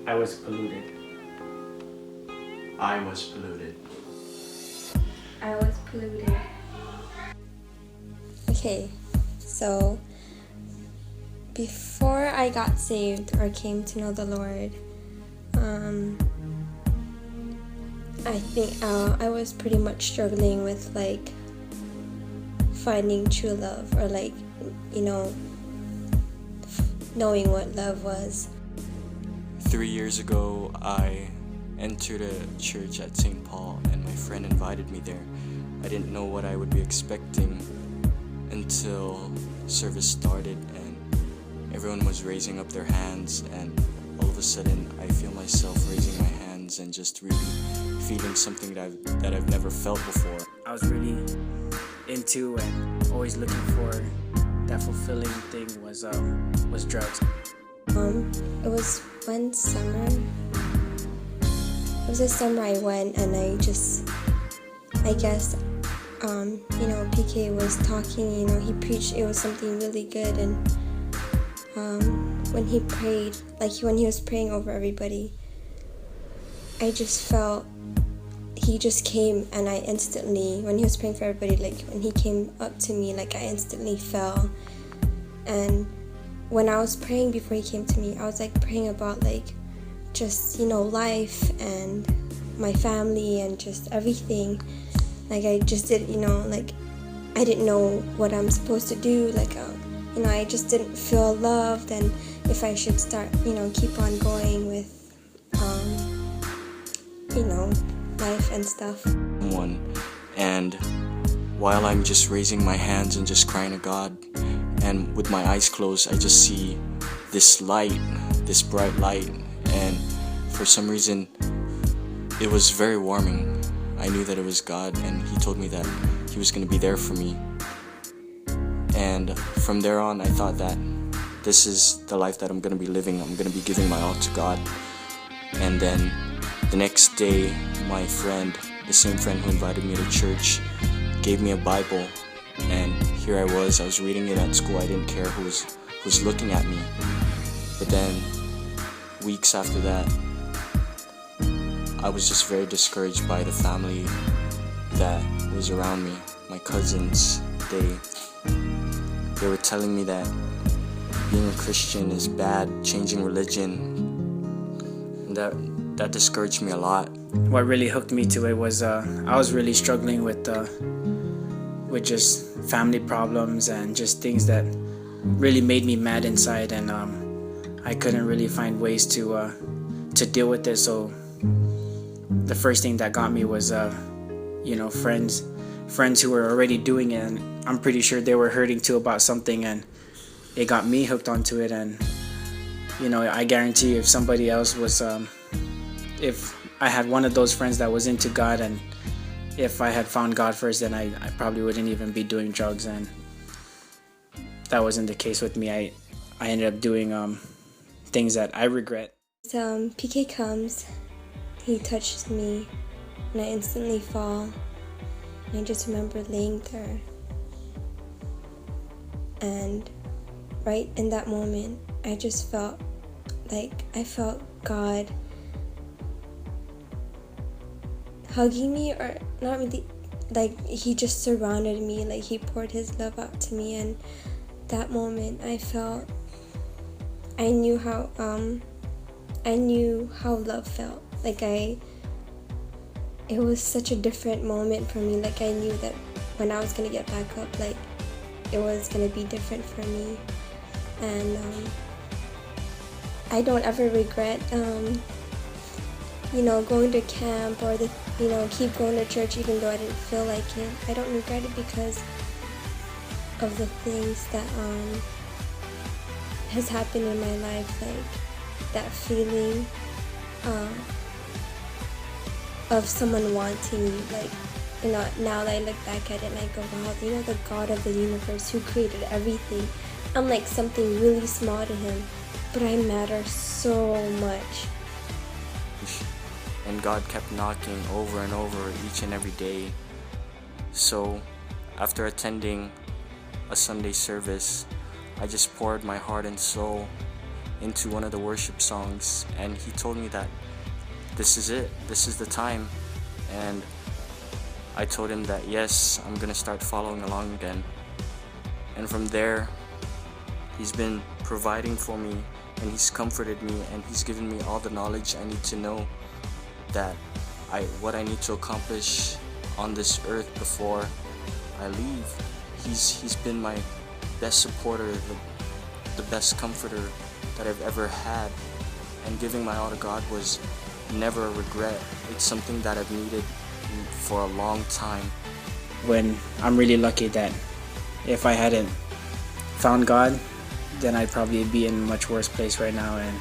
I was polluted. I was polluted. I was polluted. Okay, so before I got saved or came to know the Lord, I think I was pretty much struggling with like finding true love or like, you know, knowing what love was. 3 years ago, I entered a church at St. Paul and my friend invited me there. I didn't know what I would be expecting until service started and everyone was raising up their hands, and all of a sudden I feel myself raising my hands and just really feeling something that I've never felt before. I was really into and always looking for that fulfilling thing was drugs. It was one summer. It was a summer I went and I guess, you know, PK was talking, you know, he preached, it was something really good, and when he prayed, like when he was praying over everybody, I just felt, he just came and I instantly, when he was praying for everybody, like when he came up to me, like I instantly fell. And when I was praying before he came to me, I was like praying about like just, you know, life and my family and just everything. Like I just didn't, you know, like I didn't know what I'm supposed to do. Like, you know, I just didn't feel loved, and if I should start, you know, keep on going with, you know, life and stuff. And while I'm just raising my hands and just crying to God, and with my eyes closed, I just see this light, this bright light, and for some reason it was very warming. I knew that it was God, and He told me that He was going to be there for me. And from there on, I thought that this is the life that I'm going to be living. I'm going to be giving my all to God. And then the next day, my friend, the same friend who invited me to church, gave me a Bible, and here I was reading it at school. I didn't care who was looking at me. But then weeks after that, I was just very discouraged by the family that was around me. My cousins, they were telling me that being a Christian is bad, changing religion, and that discouraged me a lot. What really hooked me to it was I was really struggling with just family problems and just things that really made me mad inside, and I couldn't really find ways to deal with it. So the first thing that got me was you know, friends who were already doing it, and I'm pretty sure they were hurting too about something, and it got me hooked onto it. And you know, I guarantee if somebody else was if I had one of those friends that was into God, and if I had found God first, then I probably wouldn't even be doing drugs, and that wasn't the case with me. I ended up doing things that I regret. So PK comes, he touches me, and I instantly fall. And I just remember laying there. And right in that moment, I just felt like I felt God hugging me, or not really, like He just surrounded me, like He poured His love out to me. And that moment I felt, I knew how love felt. Like it was such a different moment for me. Like I knew that when I was gonna get back up, like it was gonna be different for me. And I don't ever regret you know, going to camp or keep going to church even though I didn't feel like it. I don't regret it because of the things that has happened in my life, like that feeling of someone wanting me. Like, you know, now that I look back at it and I go, wow, you know, the God of the universe who created everything, I'm like something really small to Him, but I matter so much. And God kept knocking over and over each and every day. So after attending a Sunday service, I just poured my heart and soul into one of the worship songs, and he told me that this is it, this is the time. And I told him that yes, I'm gonna start following along again. And from there, he's been providing for me, and he's comforted me, and he's given me all the knowledge I need to know that what I need to accomplish on this earth before I leave. He's been my best supporter, the best comforter that I've ever had. And giving my all to God was never a regret. It's something that I've needed for a long time. When I'm really lucky that if I hadn't found God, then I'd probably be in a much worse place right now. And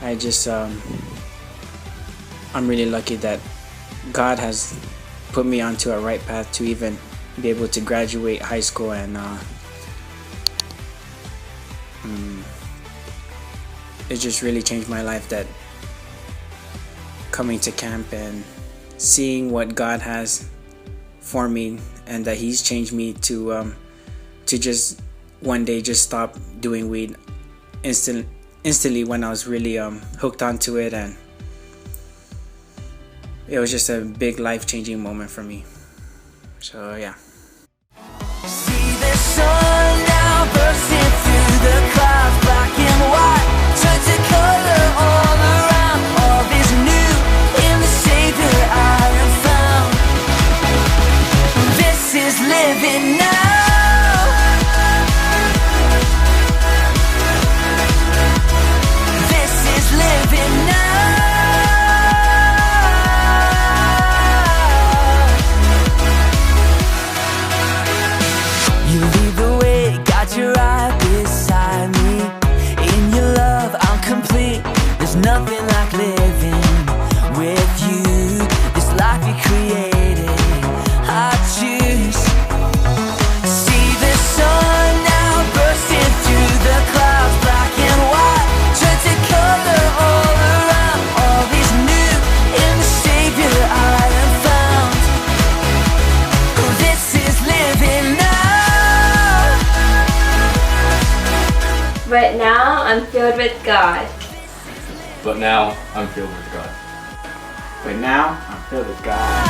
I just I'm really lucky that God has put me onto a right path to even be able to graduate high school, and it just really changed my life, that coming to camp and seeing what God has for me, and that He's changed me to just one day just stop doing weed instantly when I was really hooked onto it. And it was just a big life-changing moment for me. So yeah. See the sun now bursting through the clouds, black and white, turn to color all around. All is new in the Savior I have found. This is living now. This is living now. You lead the way, got your eye beside me. In your love, I'm complete. There's nothing like living with you. This life you created, I choose. See the sun now bursting through the clouds, black and white, turn to color all around. All is new in the Savior I have found. This is living now. But now I'm filled with God. But now I'm filled with God. But now I'm filled with God.